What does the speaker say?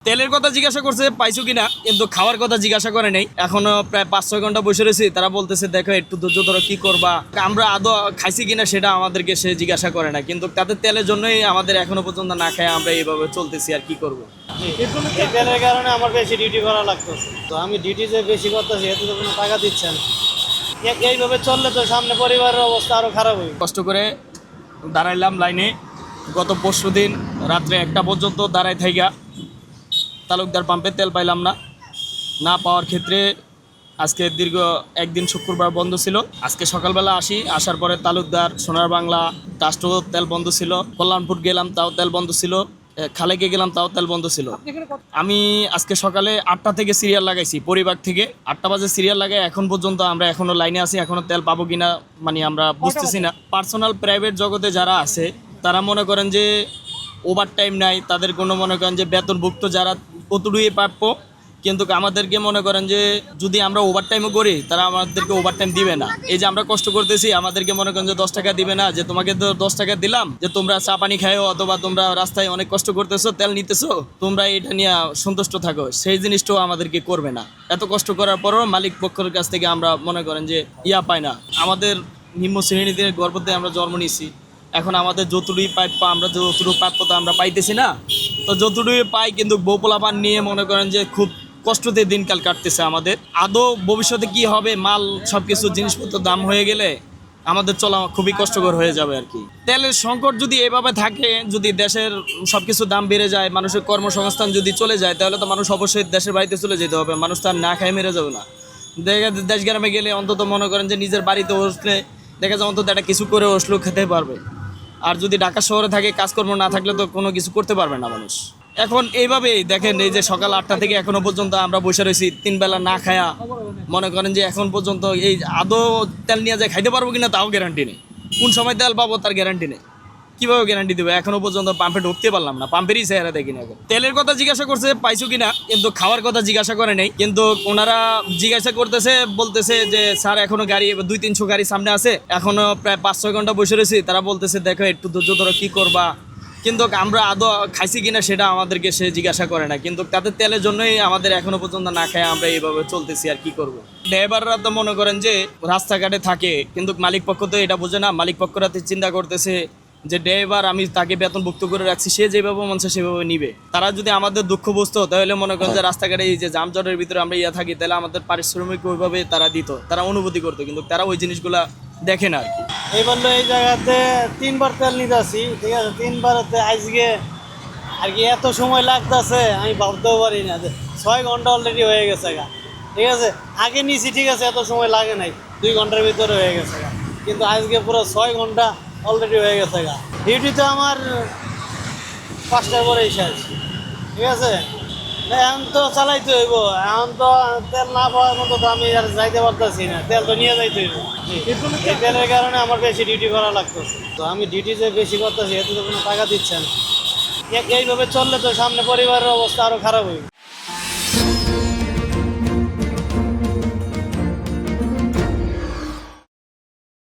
তেলের কথা জিজ্ঞাসা করছে পাইছো কিনা, কিন্তু খাওয়ার কথা জিজ্ঞাসা করে নাই। এখনো প্রায় 5-6 ঘন্টা বসে রয়েছি। তারা বলতেছে দেখো একটু ধৈর্য ধরো, কি করবা। আমরা আদৌ খাইছি কিনা সেটা আমাদেরকে সে জিজ্ঞাসা করে না, কিন্তু তাদের তেলের জন্যই আমাদের এখনো পর্যন্ত না খায় আমরা এইভাবে চলতেছি। আর কি করব। এই তেলের কারণে আমার বেশি ডিউটি করা লাগতেছে। তো আমি ডিউটি যে বেশি করতেছি এতে তো কোনো টাকা দিচ্ছে না। এইভাবে চললে তো সামনে পরিবারের অবস্থা আরো খারাপ হবে। কষ্ট করে দাঁড়াইলাম লাইনে। গত পরশুদিন রাত্রে 1টা পর্যন্ত দাঁড়াই থাইকা তালুকদার পাম্পে তেল পাইলাম না। না পাওয়ার ক্ষেত্রে আজকে দীর্ঘ একদিন শুক্রবার বন্ধ ছিল। আজকে সকালবেলা আসার পরে তালুকদার, সোনার বাংলা, ট্রাস্টও তেল বন্ধ ছিল। কল্যাণপুর গেলাম, তাও তেল বন্ধ ছিল। খালেকে গেলাম, তাও তেল বন্ধ ছিল। আমি আজকে সকালে 8টা থেকে সিরিয়াল লাগাইছি, পরিবার থেকে 8টা বাজে সিরিয়াল লাগাই। এখন পর্যন্ত আমরা এখনো লাইনে আছি। এখনো তেল পাবো কিনা মানে আমরা বুঝতেছি না। পার্সোনাল প্রাইভেট জগতে যারা আছে তারা মনে করেন যে ওভার টাইম নাই, তাদের কোনো মনে করেন যে বেতনভুক্ত যারা কতটুকুই প্রাপ্য। কিন্তু আমাদেরকে মনে করেন যে যদি আমরা ওভার টাইমও করি তারা আমাদেরকে ওভার টাইম দিবে না। এই যে আমরা কষ্ট করতেছি আমাদেরকে মনে করেন যে 10 টাকা দিবে না, যে তোমাকে তো 10 টাকা দিলাম যে তোমরা চা পানি খাও, অথবা তোমরা রাস্তায় অনেক কষ্ট করতেছো, তেল নিতেছো, তোমরা এটা নিয়ে সন্তুষ্ট থাকো, সেই জিনিসটাও আমাদেরকে করবে না। এত কষ্ট করার পরও মালিক পক্ষের কাছ থেকে আমরা মনে করেন যে পাই না। আমাদের নিম্ন শ্রেণীতে গর্ভতে আমরা জন্ম নিয়েছি। এখন আমাদের যতটুকুই প্রাপ্য, আমরা যতটুকু প্রাপ্য তো আমরা পাইতেছি না। তো যতটুকুই পাই কিন্তু বউপোলাপান নিয়ে মনে করেন যে খুব কষ্টতে দিনকাল কাটতেছে আমাদের। আদৌ ভবিষ্যতে কি হবে, মাল সব কিছু জিনিসপত্র দাম হয়ে গেলে আমাদের চলা খুবই কষ্টকর হয়ে যাবে আর কি। তেলের সংকট যদি এভাবে থাকে, যদি দেশের সব কিছু দাম বেড়ে যায়, মানুষের কর্মসংস্থান যদি চলে যায়, তাহলে তো মানুষ অবশ্যই দেশের বাড়িতে চলে যেতে হবে। মানুষ তার না খায় মেরে যাবে না। দেশ গ্রামে গেলে অন্তত মনে করেন যে নিজের বাড়িতে বসলে দেখা যায় অন্তত একটা কিছু করে বসলেও খেতে পারবে। আর যদি ঢাকা শহরে থাকে, কাজকর্ম না থাকলে তো কোনো কিছু করতে পারবে না মানুষ। এখন এইভাবেই দেখেন, এই যে সকাল 8টা থেকে এখনো পর্যন্ত আমরা বসে রয়েছি 3 বেলা না খায়া। মনে করেন যে এখন পর্যন্ত এই আদৌ তেল নিয়ে যায় খাইতে পারবো কিনা তাও গ্যারান্টি নেই। কোন সময় তেল পাবো তার গ্যারান্টি নেই। কীভাবে গ্যারান্টি দেবো? এখনো পর্যন্ত পাম্পে ঢুকতে পারলাম না, পাম্পেরই চেহারা দেখি না। এখন তেলের কথা জিজ্ঞাসা করছে পাইছো কিনা, কিন্তু খাওয়ার কথা জিজ্ঞাসা করে নেই। কিন্তু ওনারা জিজ্ঞাসা করতেছে, বলতেছে যে স্যার এখনো গাড়ি 200-300 গাড়ি সামনে আছে, এখনো প্রায় 5-6 ঘন্টা বসে রয়েছি। তারা বলতেছে দেখো একটু ধৈর্য ধরো, কি করবা। কিন্তু আমরা আদৌ খাইছি কিনা সেটা আমাদেরকে সে জিজ্ঞাসা করে না, কিন্তু তাদের তেলের জন্যই আমাদের এখনো পর্যন্ত না খায় আমরা এইভাবে চলতেছি। আর কি করব। ড্রাইভাররা তো মনে করেন যে রাস্তাঘাটে থাকে, কিন্তু মালিক পক্ষ তো এটা বোঝে না। মালিক পক্ষরা চিন্তা করতেছে যে ড্রাইভার আমি তাকে বেতনভুক্ত করে রাখছি, সে যেভাবে মন চায় সেভাবে নিবে। তারা যদি আমাদের দুঃখ বুঝতো তাহলে মনে করেন যে রাস্তাঘাটে এই যে যানজটের ভিতরে আমরা থাকি, তাহলে আমাদের পারিশ্রমিক ওইভাবে তারা দিত, তারা অনুভূতি করতো। কিন্তু তারা ওই জিনিসগুলা দেখে না আর কি। এই বললো এই জায়গাতে 3বার তেল নিতে আসি, ঠিক আছে। 3বারতে আজকে আর কি এত সময় লাগতেছে আমি ভাবতেও পারি না। যে 6 ঘন্টা অলরেডি হয়ে গেছে গা, ঠিক আছে। আগে নিয়েছি, ঠিক আছে, এত সময় লাগে নাই, 2 ঘন্টার ভিতরে হয়ে গেছে গা। কিন্তু আজকে পুরো 6 ঘন্টা অলরেডি হয়ে গেছে গা। ডিউটি তো আমার 5টার পরেই শেষ, ঠিক আছে। এখন তো চালাইতে হইব, এখন তো তেল না পাওয়ার মতো তো আমি আর যাইতে পারতেছি না, তেল তো নিয়ে যাইতে হইব। এই তেলের কারণে আমার বেশি ডিউটি করা লাগতেছে। তো আমি ডিউটি যে বেশি করতেছি এতে তো কোনো টাকা দিচ্ছে না। এইভাবে চললে তো সামনে পরিবারের অবস্থা আরো খারাপ হইবে।